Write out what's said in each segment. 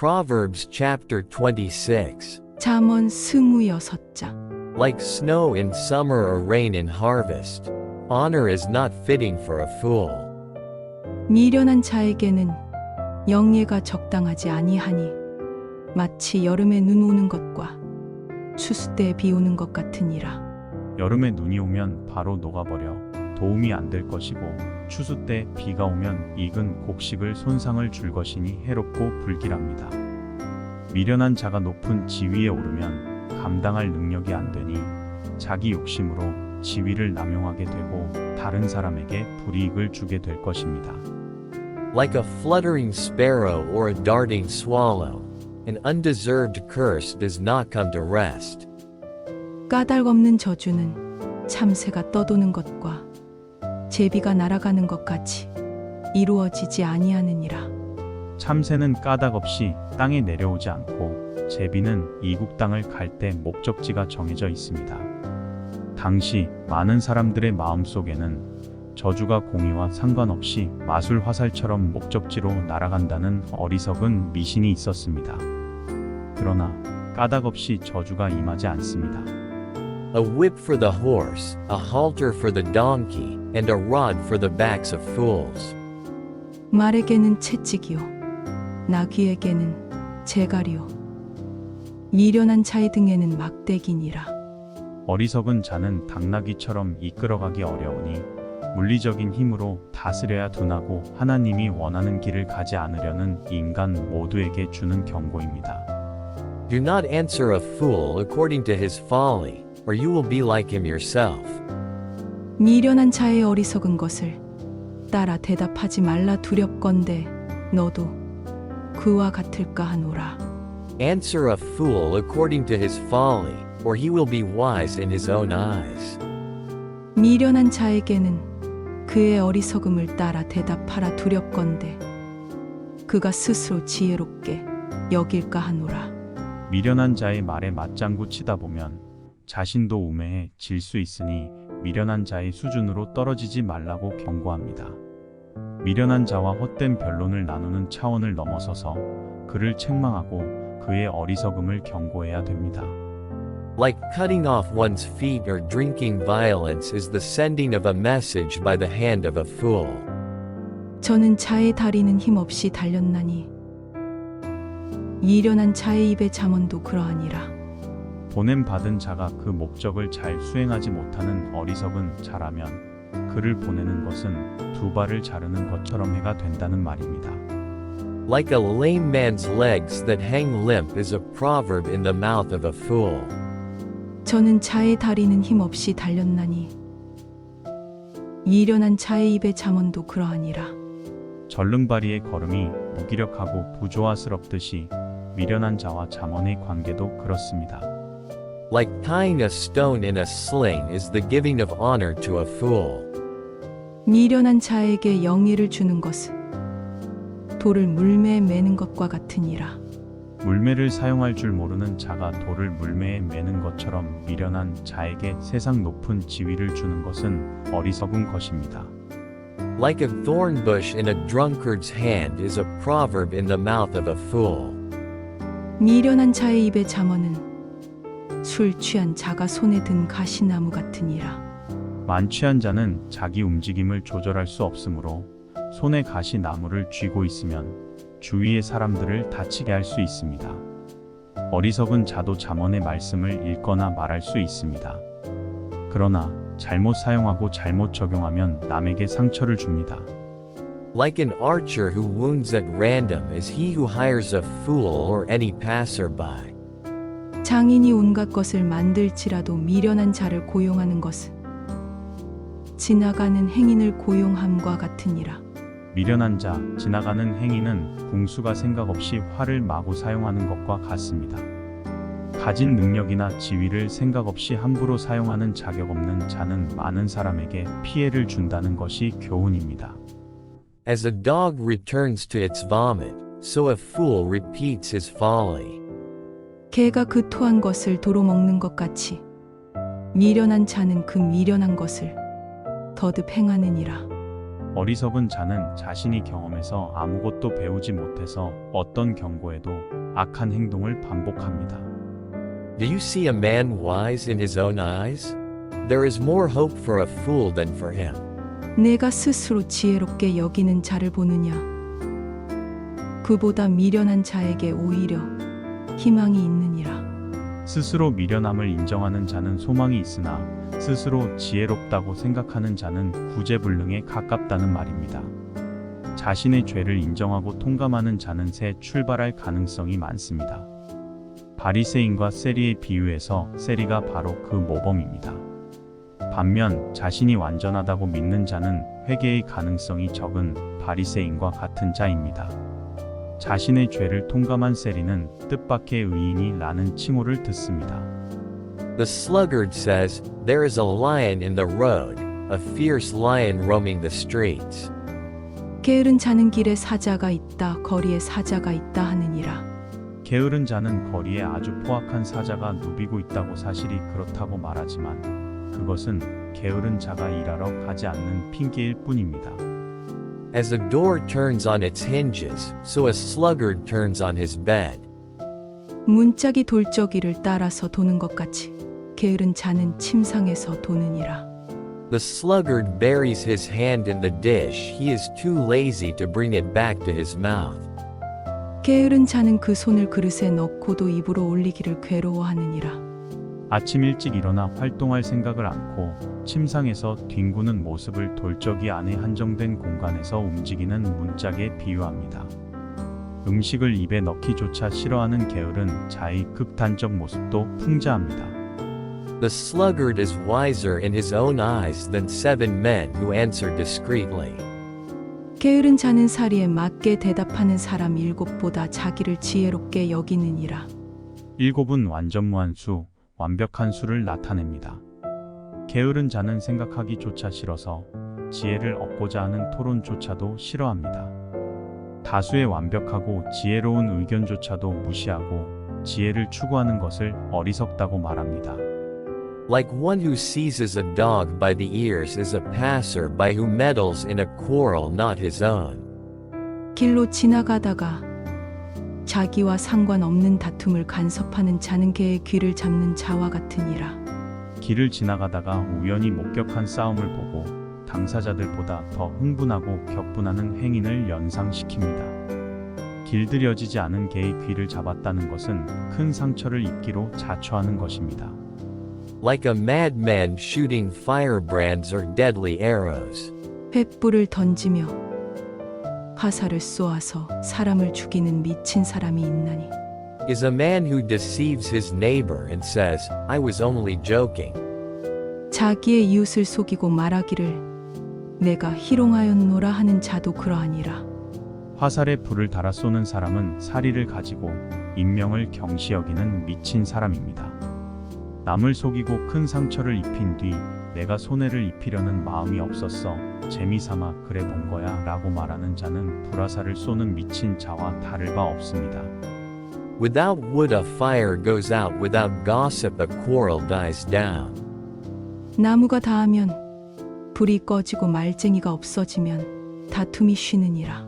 Proverbs chapter 26. 잠언 26장. Like snow in summer or rain in harvest, honor is not fitting for a fool. 미련한 자에게는 영예가 적당하지 아니하니 마치 여름에 눈 오는 것과 추수 때에 비 오는 것 같으니라. 여름에 눈이 오면 바로 녹아버려 도움이 안 될 것이고 추수 때 비가 오면 익은 곡식을 손상을 줄 것이니 해롭고 불길합니다. 미련한 자가 높은 지위에 오르면 감당할 능력이 안 되니 자기 욕심으로 지위를 남용하게 되고 다른 사람에게 불이익을 주게 될 것입니다. Like a fluttering sparrow or a darting swallow, an undeserved curse does not come to rest. 까닭 없는 저주는 참새가 떠도는 것과 제비가 날아가는 것 같이 이루어지지 아니하느니라. 참새는 까닭 없이 땅에 내려오지 않고 제비는 이국 땅을 갈 때 목적지가 정해져 있습니다. 당시 많은 사람들의 마음속에는 저주가 공의와 상관없이 마술 화살처럼 목적지로 날아간다는 어리석은 미신이 있었습니다. 그러나 까닭 없이 저주가 임하지 않습니다. A whip for the horse, a halter for the donkey, and a rod for the backs of fools. 말에게는 채찍이요 나귀에게는 재갈이요 미련한 자의 등에는 막대기니라. 어리석은 자는 당나귀처럼 이끌어가기 어려우니 물리적인 힘으로 다스려야 둔하고 하나님이 원하는 길을 가지 않으려는 인간 모두에게 주는 경고입니다. Do not answer a fool according to his folly, or you will be like him yourself. 미련한 자의 어리석은 것을 따라 대답하지 말라. 두렵건대 너도 그와 같을까 하노라. Answer a fool according to his folly, or he will be wise in his own eyes. 미련한 자에게는 그의 어리석음을 따라 대답하라. 두렵건대 그가 스스로 지혜롭게 여길까 하노라. 미련한 자의 말에 맞장구 치다 보면 자신도 우매해 질 수 있으니 미련한 자의 수준으로 떨어지지 말라고 경고합니다. 미련한 자와 헛된 변론을 나누는 차원을 넘어서서 그를 책망하고 그의 어리석음을 경고해야 됩니다. Like cutting off one's feet or drinking violence is the sending of a message by the hand of a fool. 저는 자의 다리는 힘없이 달렸나니 미련한 자의 입의 잠언도 그러하니라. 보냄 받은 자가 그 목적을 잘 수행하지 못하는 어리석은 자라면 그를 보내는 것은 두 발을 자르는 것처럼 해가 된다는 말입니다. Like a lame man's legs that hang limp is a proverb in the mouth of a fool. 저는 자의 다리는 힘없이 달렸나니 미련한 자의 입의 잠언도 그러하니라. 절름발이의 걸음이 무기력하고 부조화스럽듯이 미련한 자와 잠언의 관계도 그렇습니다. Like tying a stone in a sling is the giving of honor to a fool. 미련한 자에게 영예를 주는 것은 돌을 물매에 매는 것과 같으니라. 물매를 사용할 줄 모르는 자가 돌을 물매에 매는 것처럼 미련한 자에게 세상 높은 지위를 주는 것은 어리석은 것입니다. Like a thorn bush in a drunkard's hand is a proverb in the mouth of a fool. 미련한 자의 입의 잠언은 술 취한 자가 손에 든 가시나무 같으니라. 만취한 자는 자기 움직임을 조절할 수 없으므로 손에 가시나무를 쥐고 있으면 주위의 사람들을 다치게 할 수 있습니다. 어리석은 자도 잠언의 말씀을 읽거나 말할 수 있습니다. 그러나 잘못 사용하고 잘못 적용하면 남에게 상처를 줍니다. Like an archer who wounds at random is he who hires a fool or any passerby. 장인이 온갖 것을 만들지라도 미련한 자를 고용하는 것은 지나가는 행인을 고용함과 같으니라. 미련한 자, 지나가는 행위는 궁수가 생각 없이 활을 마구 사용하는 것과 같습니다. 가진 능력이나 지위를 생각 없이 함부로 사용하는 자격 없는 자는 많은 사람에게 피해를 준다는 것이 교훈입니다. As a dog returns to its vomit, so a fool repeats his folly. 개가 그 토한 것을 도로 먹는 것 같이 미련한 자는 그 미련한 것을 더듭 행하느니라. 어리석은 자는 자신이 경험해서 아무것도 배우지 못해서 어떤 경고에도 악한 행동을 반복합니다. Do you see a man wise in his own eyes? There is more hope for a fool than for him. 내가 스스로 지혜롭게 여기는 자를 보느냐? 그보다 미련한 자에게 오히려 희망이 있느니라. 스스로 미련함을 인정하는 자는 소망이 있으나 스스로 지혜롭다고 생각하는 자는 구제불능에 가깝다는 말입니다. 자신의 죄를 인정하고 통감하는 자는 새 출발할 가능성이 많습니다. 바리새인과 세리의 비유에서 세리가 바로 그 모범입니다. 반면 자신이 완전하다고 믿는 자는 회개의 가능성이 적은 바리새인과 같은 자입니다. 자신의 죄를 통감한 세리는 뜻밖의 의인이라는 칭호를 듣습니다. The sluggard says, There is a lion in the road, a fierce lion roaming the streets. 게으른 자는 길에 사자가 있다, 거리에 사자가 있다 하느니라. 게으른 자는 거리에 아주 포악한 사자가 누비고 있다고 사실이 그렇다고 말하지만 그것은 게으른 자가 일하러 가지 않는 핑계일 뿐입니다. As a door turns on its hinges, so a sluggard turns on his bed. 문짝이 돌적이를 따라서 도는 것 같이 게으른 자는 침상에서 도느니라. The sluggard buries his hand in the dish, he is too lazy to bring it back to his mouth. 게으른 자는 그 손을 그릇에 넣고도 입으로 올리기를 괴로워하느니라. 아침 일찍 일어나 활동할 생각을 않고 침상에서 뒹구는 모습을 돌적이 안에 한정된 공간에서 움직이는 문짝에 비유합니다. 음식을 입에 넣기조차 싫어하는 게으른 자의 극단적 모습도 풍자합니다. The sluggard is wiser in his own eyes than 7 men who answer discreetly. 게으른 자는 사리에 맞게 대답하는 사람 7보다 자기를 지혜롭게 여기느니라. 7은 완전무한 수, 완벽한 수를 나타냅니다. 게으른 자는 생각하기조차 싫어서 지혜를 얻고자 하는 토론조차도 싫어합니다. 다수의 완벽하고 지혜로운 의견조차도 무시하고 지혜를 추구하는 것을 어리석다고 말합니다. Like one who seizes a dog by the ears is a passer-by who meddles in a quarrel not his own. 길로 지나가다가 자기와 상관없는 다툼을 간섭하는 자는 개의 귀를 잡는 자와 같으니라. 길을 지나가다가 우연히 목격한 싸움을 보고 당사자들보다 더 흥분하고 격분하는 행인을 연상시킵니다. 길들여지지 않은 개의 귀를 잡았다는 것은 큰 상처를 입기로 자초하는 것입니다. Like a madman shooting firebrands or deadly arrows. 횃불을 던지며 화살을 쏘아서 사람을 죽이는 미친 사람이 있나니. Is a man who deceives his neighbor and says, I was only joking. 자기의 이웃을 속이고 말하기를 내가 희롱하였노라 하는 자도 그러하니라. 화살에 불을 달아 쏘는 사람은 사리를 가지고 인명을 경시 여기는 미친 사람입니다. 남을 속이고 큰 상처를 입힌 뒤 내가 손해를 입히려는 마음이 없었어 재미삼아 그래 본 거야 라고 말하는 자는 불화살을 쏘는 미친 자와 다를 바 없습니다. Without wood a fire goes out, without gossip a quarrel dies down. 나무가 닿으면 불이 꺼지고 말쟁이가 없어지면 다툼이 쉬느니라.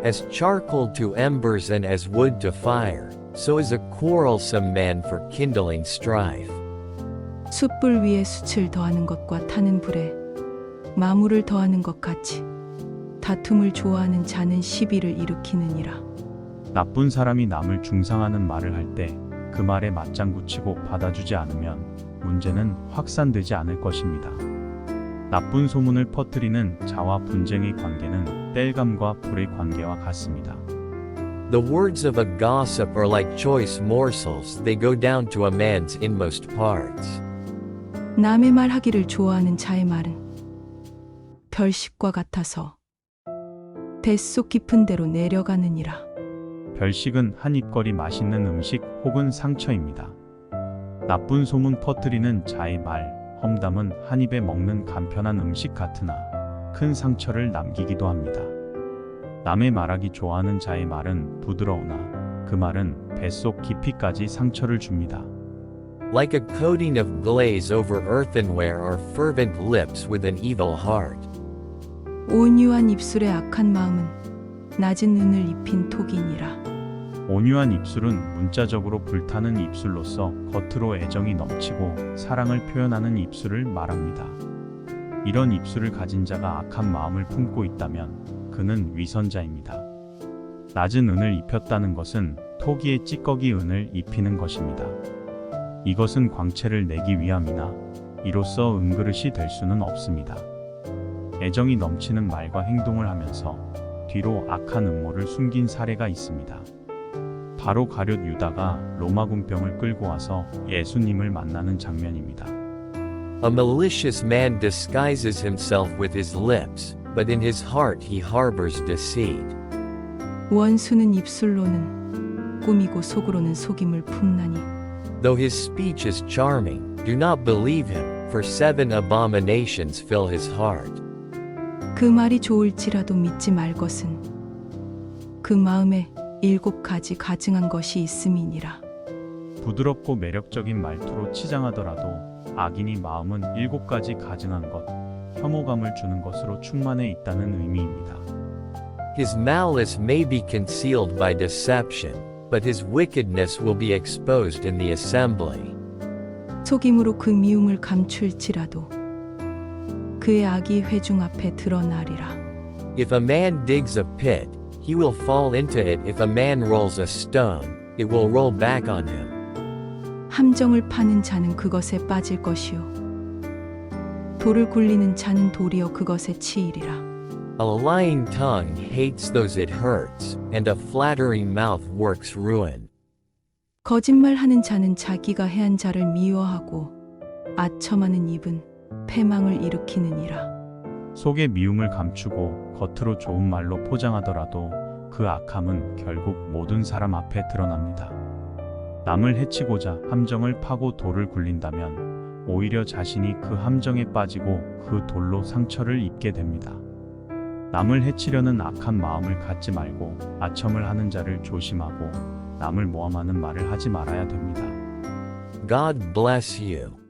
As charcoal to embers and as wood to fire, so is a quarrelsome man for kindling strife. 숯불 위에 숯을 더하는 것과 타는 불에 마물을 더하는 것 같이 다툼을 좋아하는 자는 시비를 일으키느니라. 나쁜 사람이 남을 중상하는 말을 할 때 그 말에 맞장구 치고 받아주지 않으면 문제는 확산되지 않을 것입니다. 나쁜 소문을 퍼뜨리는 자와 분쟁의 관계는 땔감과 불의 관계와 같습니다. The words of a gossip are like choice morsels, they go down to a man's inmost parts. 남의 말 하기를 좋아하는 자의 말은 별식과 같아서 뱃속 깊은 데로 내려가느니라. 별식은 한 입거리 맛있는 음식 혹은 상처입니다. 나쁜 소문 퍼뜨리는 자의 말, 험담은 한 입에 먹는 간편한 음식 같으나 큰 상처를 남기기도 합니다. 남의 말하기 좋아하는 자의 말은 부드러우나 그 말은 뱃속 깊이까지 상처를 줍니다. Like a coating of glaze over earthenware are fervent lips with an evil heart. 온유한 입술의 악한 마음은 낮은 은을 입힌 톡이니라. 온유한 입술은 문자적으로 불타는 입술로서 겉으로 애정이 넘치고 사랑을 표현하는 입술을 말합니다. 이런 입술을 가진 자가 악한 마음을 품고 있다면 그는 위선자입니다. 낮은 은을 입혔다는 것은 토기에 찌꺼기 은을 입히는 것입니다. 이것은 광채를 내기 위함이나 이로써 은그릇이 될 수는 없습니다. 애정이 넘치는 말과 행동을 하면서 뒤로 악한 음모를 숨긴 사례가 있습니다. 바로 가룟 유다가 로마군병을 끌고 와서 예수님을 만나는 장면입니다. A malicious man disguises himself with his lips, but in his heart he harbors deceit. 원수는 입술로는 꾸미고 속으로는 속임을 품나니 Though his speech is charming, do not believe him, for 7 abominations fill his heart. 그 말이 좋을지라도 믿지 말 것은 그 마음에 7가지 가증한 것이 있음이니라. 부드럽고 매력적인 말투로 치장하더라도 악인이 마음은 7가지 가증한 것, 혐오감을 주는 것으로 충만해 있다는 의미입니다. His malice may be concealed by deception, but his wickedness will be exposed in the assembly. 속임으로 그 미움을 감출지라도 그의 악이 회중 앞에 드러나리라. If a man digs a pit, he will fall into it. If a man rolls a stone, it will roll back on him. 함정을 파는 자는 그것에 빠질 것이요 돌을 굴리는 자는 도리어 그것에 치이리라. A lying tongue hates those it hurts, and a flattering mouth works ruin. 거짓말하는 자는 자기가 해한 자를 미워하고 아첨하는 입은 패망을 일으키느니라. 속에 미움을 감추고 겉으로 좋은 말로 포장하더라도 그 악함은 결국 모든 사람 앞에 드러납니다. 남을 해치고자 함정을 파고 돌을 굴린다면 오히려 자신이 그 함정에 빠지고 그 돌로 상처를 입게 됩니다. 남을 해치려는 악한 마음을 갖지 말고 아첨을 하는 자를 조심하고 남을 모함하는 말을 하지 말아야 됩니다. God bless you.